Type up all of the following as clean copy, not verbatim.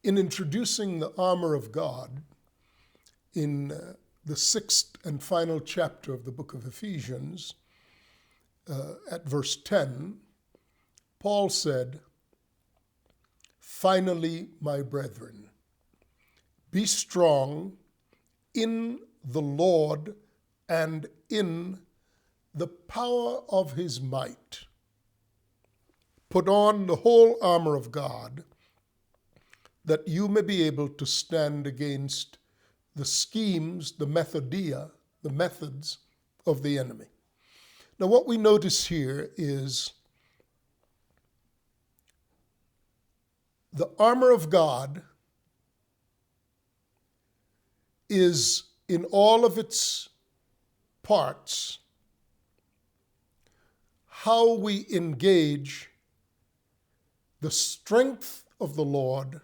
In introducing the armor of God in the 6th and final chapter of the book of Ephesians, at verse 10, Paul said, "Finally, my brethren, be strong in the Lord and in the power of his might. Put on the whole armor of God, that you may be able to stand against the schemes, the methods of the enemy." Now, what we notice here is the armor of God is, in all of its parts, how we engage the strength of the Lord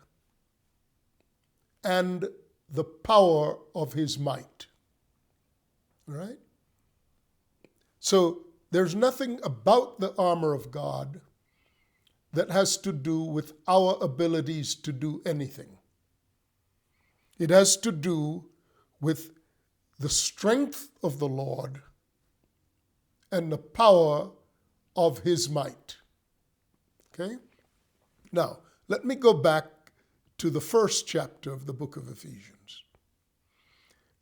and the power of his might. All right? So there's nothing about the armor of God that has to do with our abilities to do anything. It has to do with the strength of the Lord and the power of his might. Okay? Now, let me go back to the first chapter of the book of Ephesians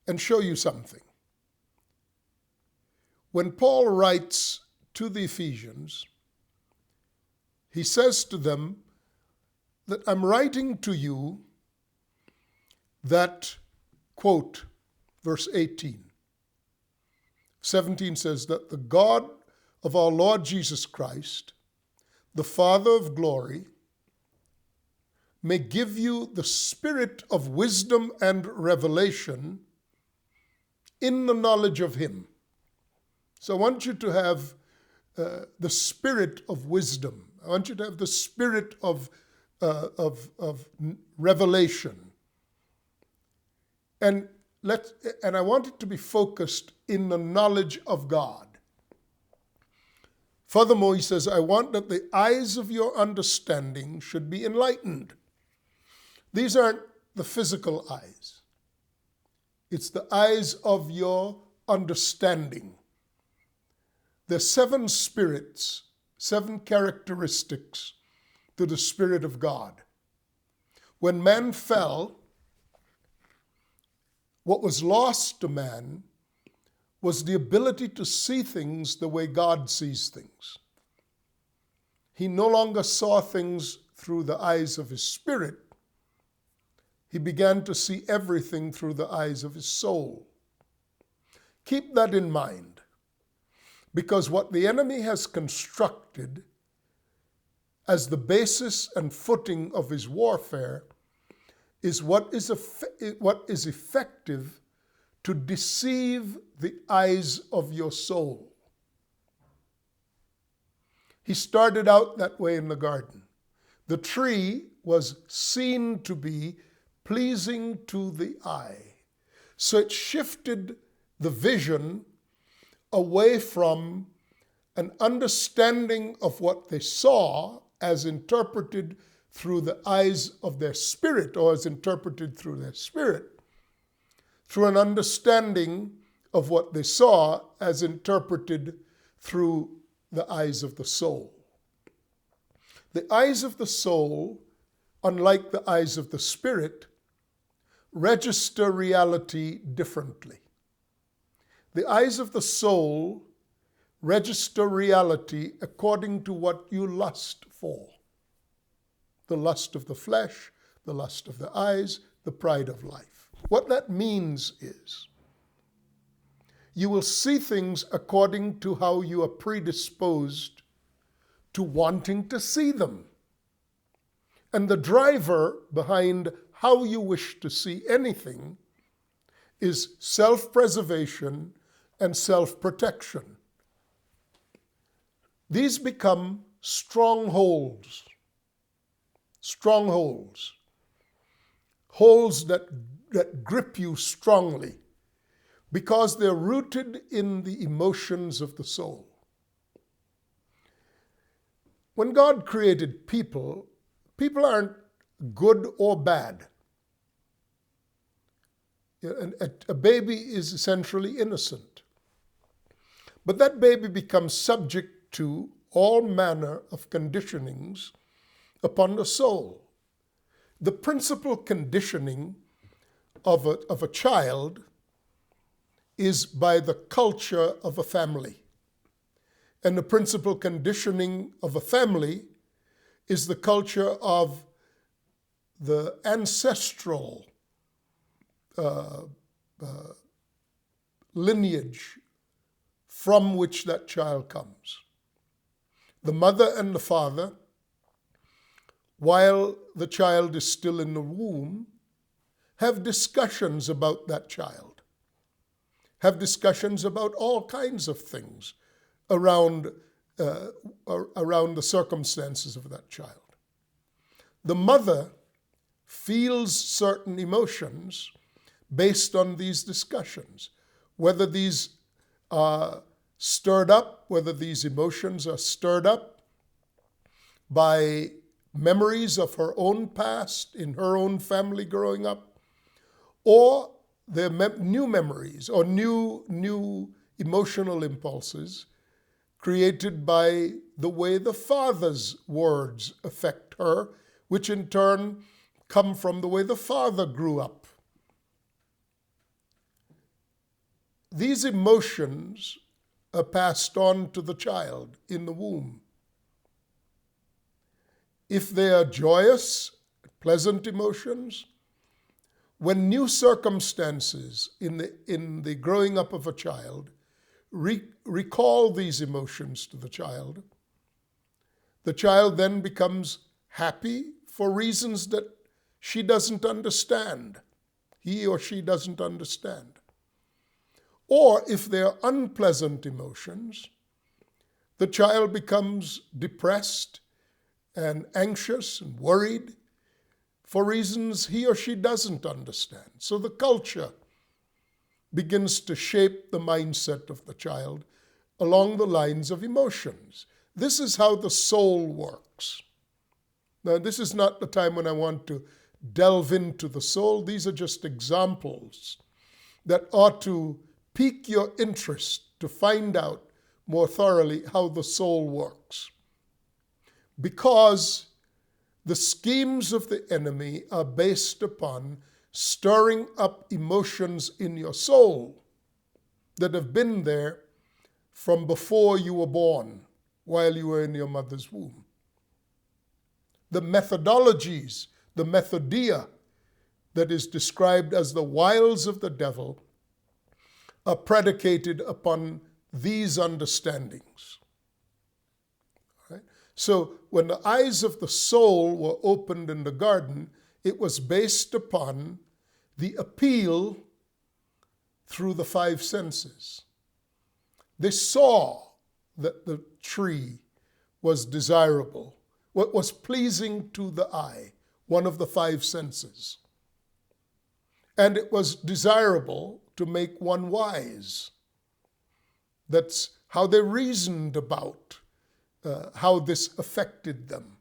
and show you something. When Paul writes to the Ephesians, he says to them that I'm writing to you that, quote, verse 18. 17 says that the God of our Lord Jesus Christ, the Father of glory, may give you the spirit of wisdom and revelation in the knowledge of him. So I want you to have the spirit of wisdom. I want you to have the spirit of revelation. And I want it to be focused in the knowledge of God. Furthermore, he says, I want that the eyes of your understanding should be enlightened. These aren't the physical eyes. It's the eyes of your understanding. There's 7 spirits, 7 characteristics to the Spirit of God. When man fell, what was lost to man was the ability to see things the way God sees things. He no longer saw things through the eyes of his spirit. He began to see everything through the eyes of his soul. Keep that in mind, because what the enemy has constructed as the basis and footing of his warfare is what is effective to deceive the eyes of your soul. He started out that way in the garden. The tree was seen to be pleasing to the eye. So it shifted the vision away from an understanding of what they saw as interpreted through the eyes of their spirit, or as interpreted through their spirit, through an understanding of what they saw as interpreted through the eyes of the soul. The eyes of the soul, unlike the eyes of the spirit, register reality differently. The eyes of the soul register reality according to what you lust for. The lust of the flesh, the lust of the eyes, the pride of life. What that means is you will see things according to how you are predisposed to wanting to see them. And the driver behind how you wish to see anything is self-preservation and self-protection. These become strongholds. Strongholds. Holes that grip you strongly because they're rooted in the emotions of the soul. When God created people, people aren't good or bad. A baby is essentially innocent. But that baby becomes subject to all manner of conditionings upon the soul. The principal conditioning of a child is by the culture of a family. And the principal conditioning of a family is the culture of the ancestral lineage from which that child comes. The mother and the father, while the child is still in the womb, have discussions about that child, have discussions about all kinds of things around the circumstances of that child. The mother feels certain emotions based on these discussions, whether these are stirred up, whether these emotions are stirred up by memories of her own past in her own family growing up, or they're new memories or new emotional impulses created by the way the father's words affect her, which in turn come from the way the father grew up. These emotions are passed on to the child in the womb. If they are joyous, pleasant emotions, when new circumstances in the growing up of a child recall these emotions to the child then becomes happy for reasons that she doesn't understand, he or she doesn't understand. Or if they are unpleasant emotions, the child becomes depressed and anxious and worried for reasons he or she doesn't understand. So the culture begins to shape the mindset of the child along the lines of emotions. This is how the soul works. Now, this is not the time when I want to delve into the soul. These are just examples that ought to pique your interest to find out more thoroughly how the soul works. Because the schemes of the enemy are based upon stirring up emotions in your soul that have been there from before you were born, while you were in your mother's womb. The methodologies, the methodia that is described as the wiles of the devil are predicated upon these understandings. Right? So when the eyes of the soul were opened in the garden, it was based upon the appeal through the five senses. They saw that the tree was desirable, what was pleasing to the eye, one of the five senses. And it was desirable to make one wise. That's how they reasoned about how this affected them.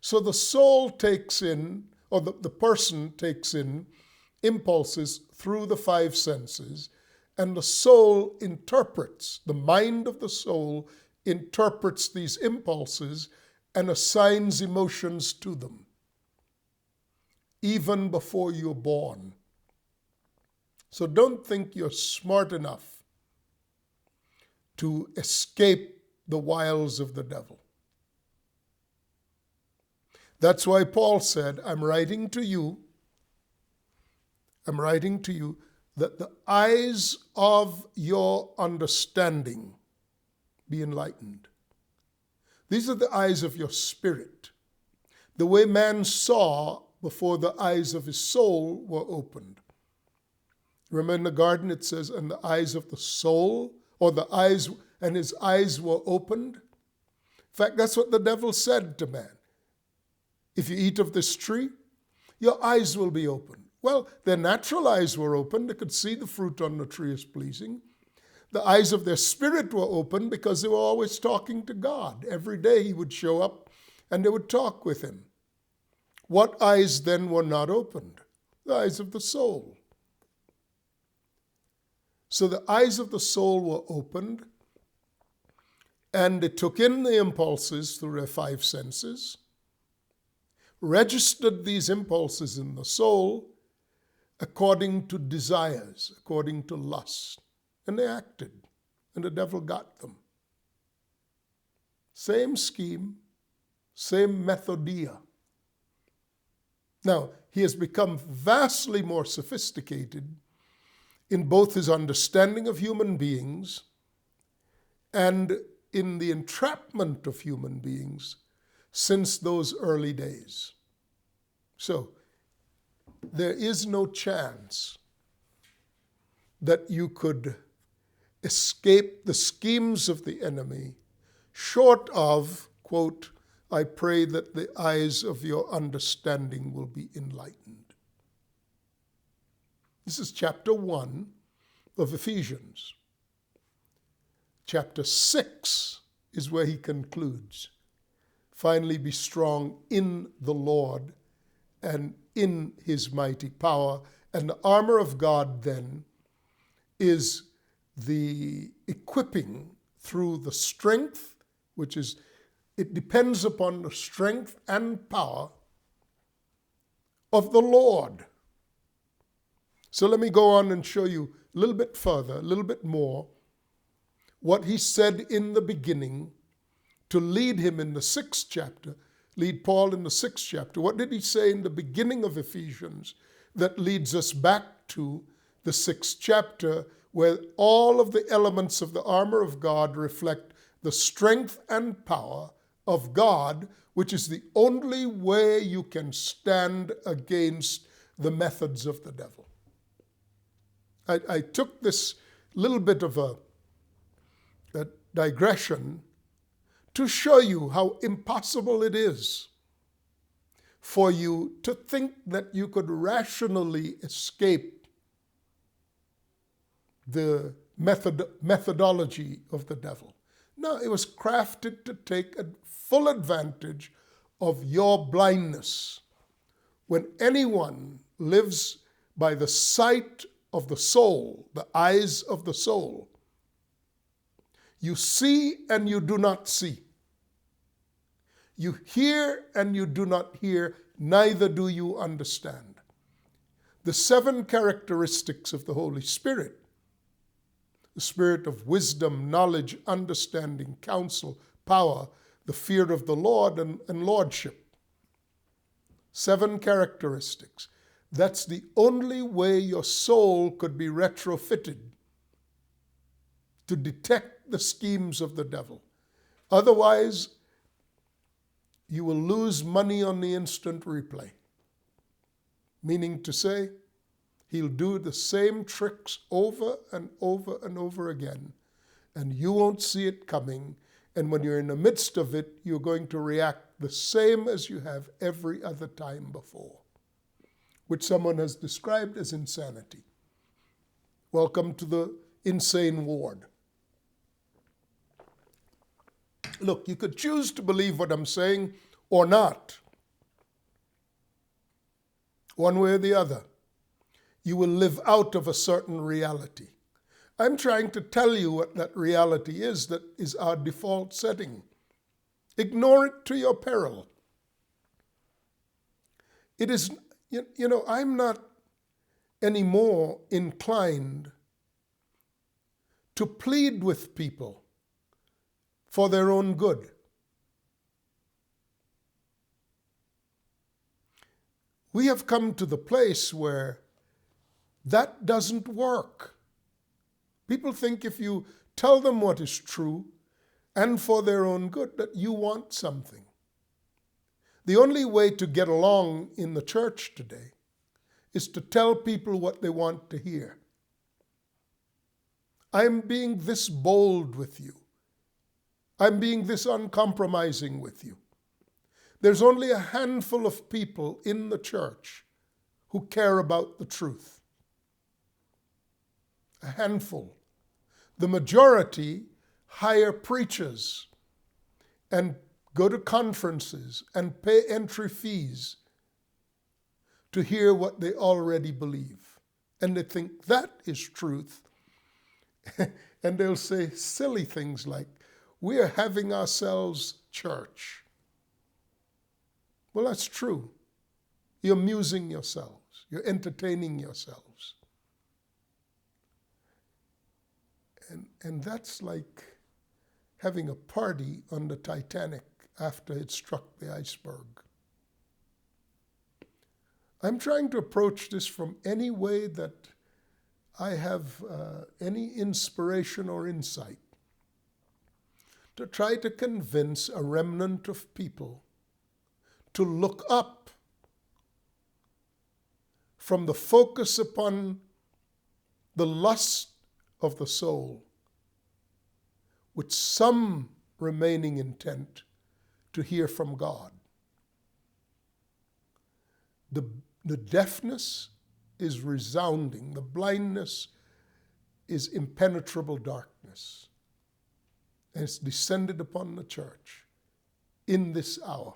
So the soul takes in, or the person takes in impulses through the five senses, and the soul interprets, the mind of the soul interprets these impulses and assigns emotions to them, even before you're born. So don't think you're smart enough to escape the wiles of the devil. That's why Paul said, I'm writing to you that the eyes of your understanding be enlightened. These are the eyes of your spirit. The way man saw before the eyes of his soul were opened. Remember in the garden it says, and the eyes of the soul, or the eyes, and his eyes were opened. In fact, that's what the devil said to man. If you eat of this tree, your eyes will be opened. Well, their natural eyes were open. They could see the fruit on the tree is pleasing. The eyes of their spirit were open because they were always talking to God. Every day he would show up and they would talk with him. What eyes then were not opened? The eyes of the soul. So the eyes of the soul were opened, and it took in the impulses through their five senses, registered these impulses in the soul according to desires, according to lust, and they acted, and the devil got them. Same scheme, same methodia. Now, he has become vastly more sophisticated in both his understanding of human beings and in the entrapment of human beings since those early days. So, there is no chance that you could escape the schemes of the enemy, short of, quote, I pray that the eyes of your understanding will be enlightened. This is chapter 1 of Ephesians. Chapter 6 is where he concludes. Finally, be strong in the Lord and in his mighty power. And the armor of God then is the equipping through the strength, which is, it depends upon the strength and power of the Lord. So let me go on and show you a little bit further, a little bit more, what he said in the beginning to lead him in the 6th chapter, lead Paul in the 6th chapter. What did he say in the beginning of Ephesians that leads us back to the 6th chapter, where all of the elements of the armor of God reflect the strength and power of God, which is the only way you can stand against the methods of the devil. I took this little bit of a digression to show you how impossible it is for you to think that you could rationally escape the methodology of the devil. No, it was crafted to take a full advantage of your blindness. When anyone lives by the sight of the soul, the eyes of the soul, you see and you do not see. You hear and you do not hear, neither do you understand. The 7 characteristics of the Holy Spirit, the spirit of wisdom, knowledge, understanding, counsel, power, the fear of the Lord, and lordship. 7 characteristics. That's the only way your soul could be retrofitted to detect the schemes of the devil. Otherwise, you will lose money on the instant replay. Meaning to say, he'll do the same tricks over and over and over again, and you won't see it coming. And when you're in the midst of it, you're going to react the same as you have every other time before, which someone has described as insanity. Welcome to the insane ward. Look, you could choose to believe what I'm saying or not. One way or the other. You will live out of a certain reality. I'm trying to tell you what that reality is that is our default setting. Ignore it to your peril. It is, I'm not anymore inclined to plead with people for their own good. We have come to the place where that doesn't work. People think if you tell them what is true and for their own good, that you want something. The only way to get along in the church today is to tell people what they want to hear. I'm being this bold with you. I'm being this uncompromising with you. There's only a handful of people in the church who care about the truth. A handful. The majority hire preachers and go to conferences and pay entry fees to hear what they already believe. And they think that is truth. And they'll say silly things like, we are having ourselves church. Well, that's true. You're amusing yourselves. You're entertaining yourselves. And that's like having a party on the Titanic after it struck the iceberg. I'm trying to approach this from any way that I have any inspiration or insight, to try to convince a remnant of people to look up from the focus upon the lust of the soul, with some remaining intent to hear from God. The deafness is resounding. The blindness is impenetrable darkness. And it's descended upon the church in this hour.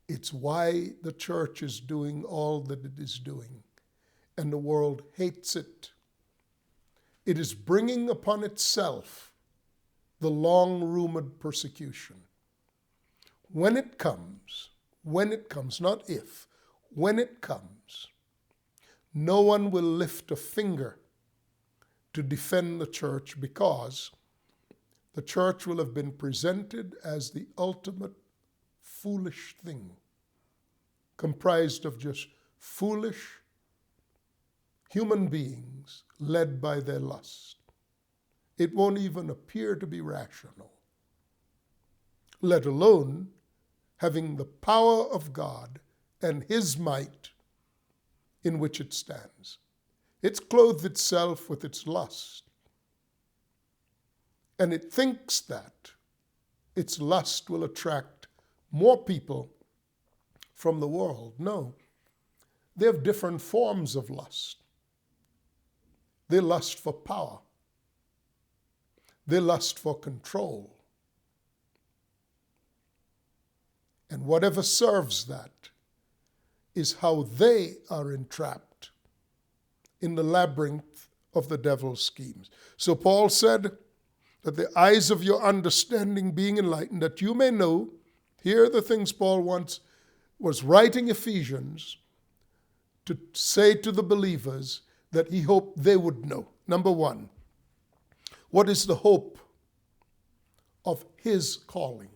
It's why the church is doing all that it is doing, and the world hates it. It is bringing upon itself the long-rumored persecution. When it comes, not if, when it comes, no one will lift a finger to defend the church, because the church will have been presented as the ultimate foolish thing, comprised of just foolish human beings led by their lust. It won't even appear to be rational, let alone having the power of God and His might in which it stands. It's clothed itself with its lust, and it thinks that its lust will attract more people from the world. No, they have different forms of lust. They lust for power. They lust for control. And whatever serves that is how they are entrapped in the labyrinth of the devil's schemes. So Paul said that the eyes of your understanding being enlightened, that you may know. Here are the things Paul once was writing Ephesians to say to the believers that he hoped they would know. Number one, what is the hope of his calling?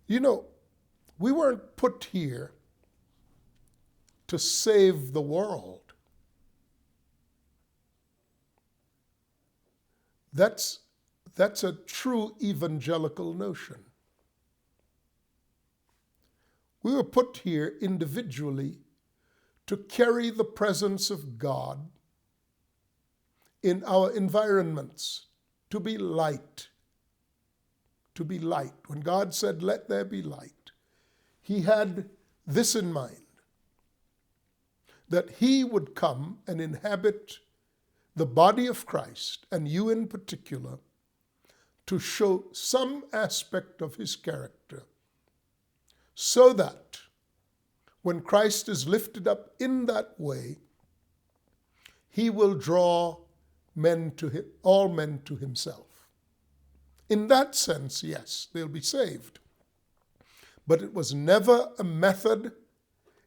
You know, we weren't put here to save the world. That's a true evangelical notion. We were put here individually to carry the presence of God in our environments, to be light. To be light. When God said, "Let there be light," He had this in mind, that He would come and inhabit the body of Christ, and you in particular, to show some aspect of His character, so that when Christ is lifted up in that way, He will draw all men to Himself. In that sense, yes, they'll be saved. But it was never a method.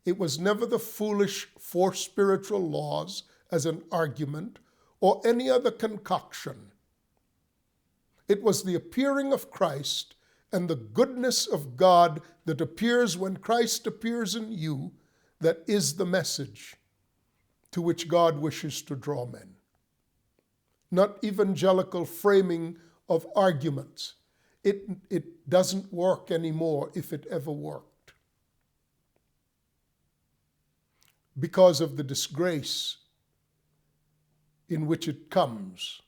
It was never the foolish four spiritual laws as an argument or any other concoction. It was the appearing of Christ and the goodness of God that appears when Christ appears in you that is the message to which God wishes to draw men. Not evangelical framing of arguments. It doesn't work anymore, if it ever worked, because of the disgrace in which it comes.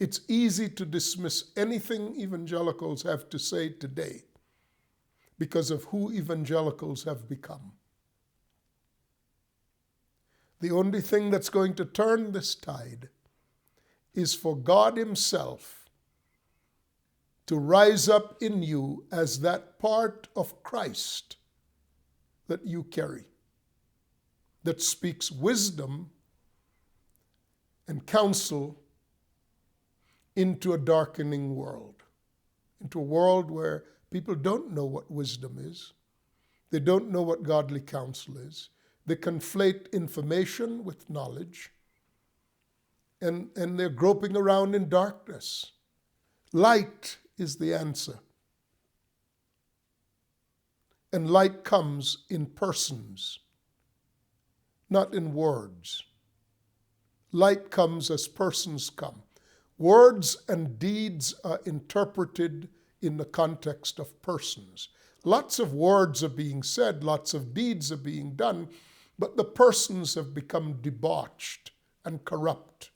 It's easy to dismiss anything evangelicals have to say today because of who evangelicals have become. The only thing that's going to turn this tide is for God Himself to rise up in you as that part of Christ that you carry that speaks wisdom and counsel into a darkening world, into a world where people don't know what wisdom is. They don't know what godly counsel is. They conflate information with knowledge, and they're groping around in darkness. Light is the answer. And light comes in persons, not in words. Light comes as persons come. Words and deeds are interpreted in the context of persons. Lots of words are being said, lots of deeds are being done, but the persons have become debauched and corrupt.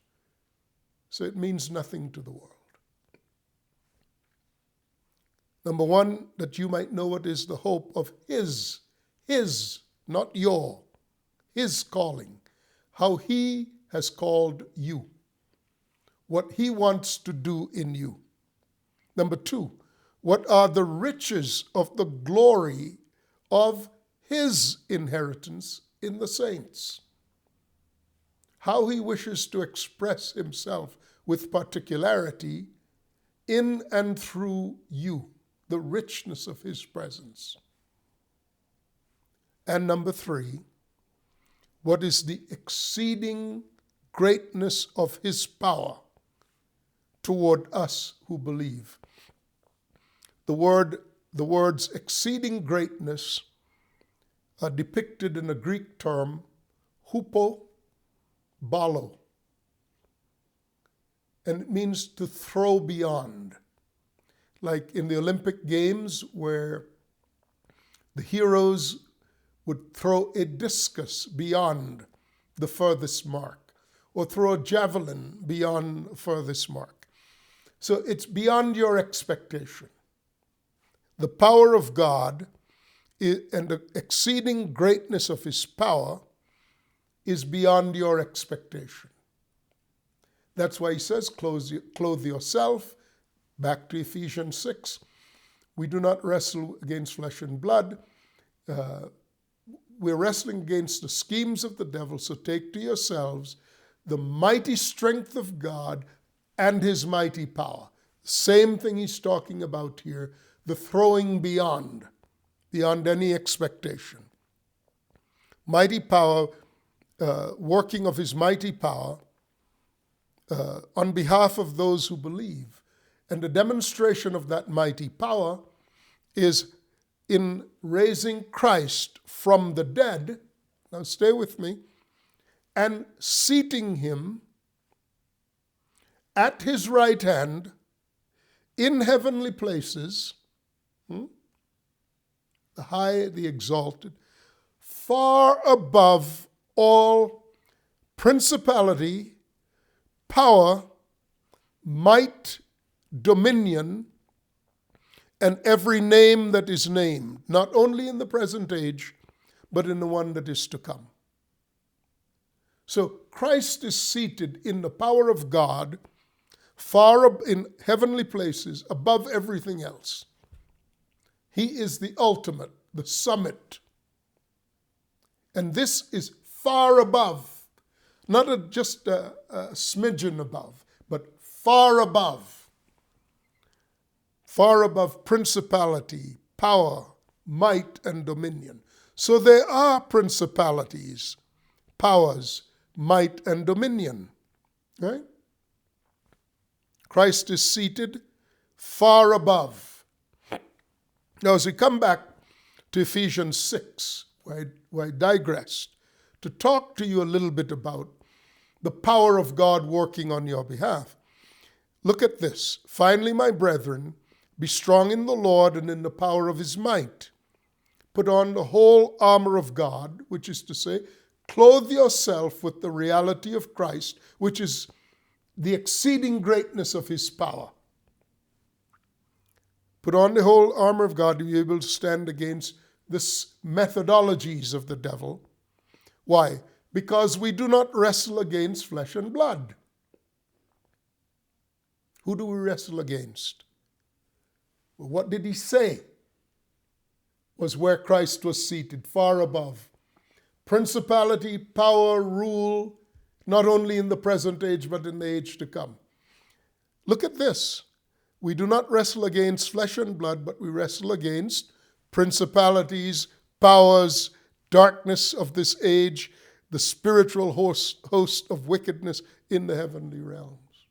So it means nothing to the world. Number one, that you might know what is the hope of his, not your, his calling, how he has called you, what he wants to do in you. Number two, what are the riches of the glory of his inheritance in the saints? How he wishes to express himself with particularity in and through you, the richness of his presence. And number three, what is the exceeding greatness of his power toward us who believe? The words exceeding greatness are depicted in a Greek term, hupo balo. And it means to throw beyond. Like in the Olympic Games where the heroes would throw a discus beyond the furthest mark, or throw a javelin beyond the furthest mark. So it's beyond your expectation. The power of God and the exceeding greatness of his power is beyond your expectation. That's why he says, clothe yourself. Back to Ephesians 6. We do not wrestle against flesh and blood. We're wrestling against the schemes of the devil. So take to yourselves the mighty strength of God and his mighty power. Same thing he's talking about here, the throwing beyond any expectation. Mighty power, working of his mighty power on behalf of those who believe. And the demonstration of that mighty power is in raising Christ from the dead, now stay with me, and seating him at his right hand in heavenly places, the high, the exalted, far above all principality, power, might, dominion, and every name that is named, not only in the present age, but in the one that is to come. So Christ is seated in the power of God, far up in heavenly places, above everything else. He is the ultimate, the summit. And this is far above, not just a smidgen above, but far above principality, power, might, and dominion. So there are principalities, powers, might, and dominion, right? Christ is seated far above. Now, as we come back to Ephesians 6, where I digressed, to talk to you a little bit about the power of God working on your behalf, look at this. Finally, my brethren, be strong in the Lord and in the power of his might. Put on the whole armor of God, which is to say, clothe yourself with the reality of Christ, which is the exceeding greatness of his power. Put on the whole armor of God to be able to stand against the methodologies of the devil. Why? Because we do not wrestle against flesh and blood. Who do we wrestle against? Well, what did he say? was where Christ was seated, far above. Principality, power, rule, not only in the present age, but in the age to come. Look at this. We do not wrestle against flesh and blood, but we wrestle against principalities, powers, darkness of this age, the spiritual host of wickedness in the heavenly realms.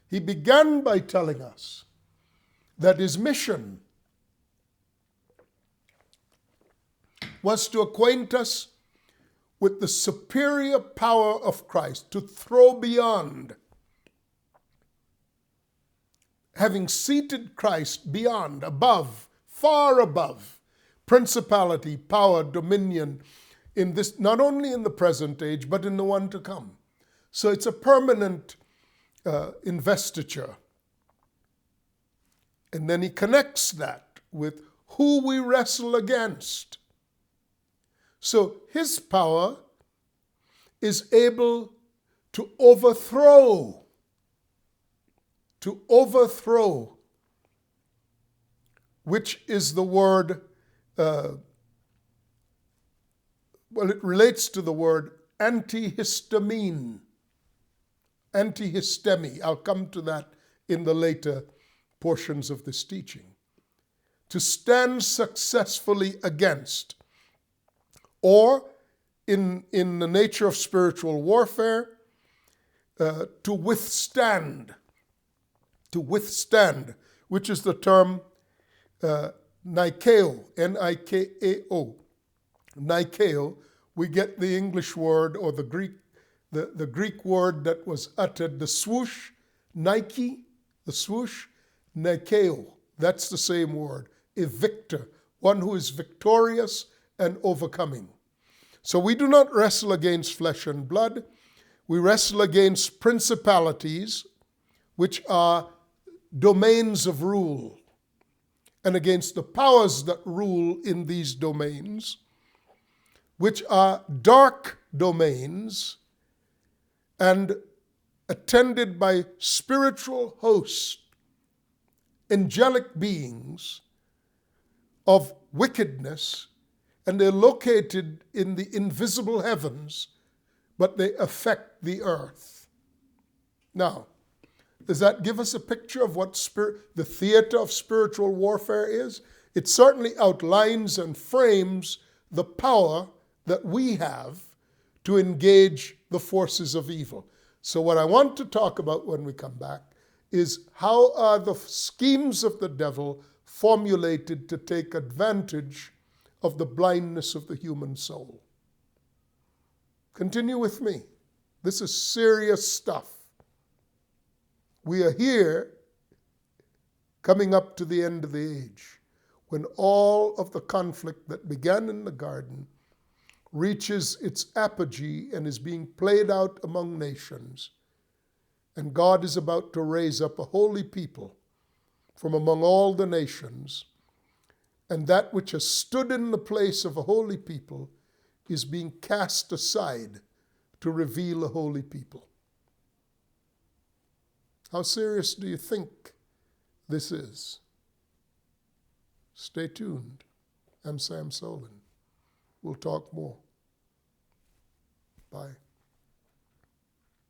He began by telling us that his mission was to acquaint us with the superior power of Christ, to throw beyond, having seated Christ beyond, above, far above, principality, power, dominion, in this, not only in the present age, but in the one to come. So it's a permanent investiture. And then he connects that with who we wrestle against. So his power is able to overthrow, which is the word, it relates to the word antihistemi. I'll come to that in the later portions of this teaching. To stand successfully against, or in the nature of spiritual warfare, to withstand, which is the term Nikeo, Nikao. Nikeo, we get the English word or the Greek word that was uttered, the swoosh, Nike, the swoosh, Nikeo. That's the same word, a victor, one who is victorious and overcoming. So we do not wrestle against flesh and blood. We wrestle against principalities, which are domains of rule, and against the powers that rule in these domains, which are dark domains and attended by spiritual hosts, angelic beings of wickedness, and they're located in the invisible heavens, but they affect the earth. Now, does that give us a picture of what the theater of spiritual warfare is? It certainly outlines and frames the power that we have to engage the forces of evil. So what I want to talk about when we come back is how are the schemes of the devil formulated to take advantage of the blindness of the human soul. Continue with me. This is serious stuff. We are here coming up to the end of the age, when all of the conflict that began in the garden reaches its apogee and is being played out among nations. And God is about to raise up a holy people from among all the nations. And that which has stood in the place of a holy people is being cast aside to reveal a holy people. How serious do you think this is? Stay tuned. I'm Sam Soleyn. We'll talk more. Bye.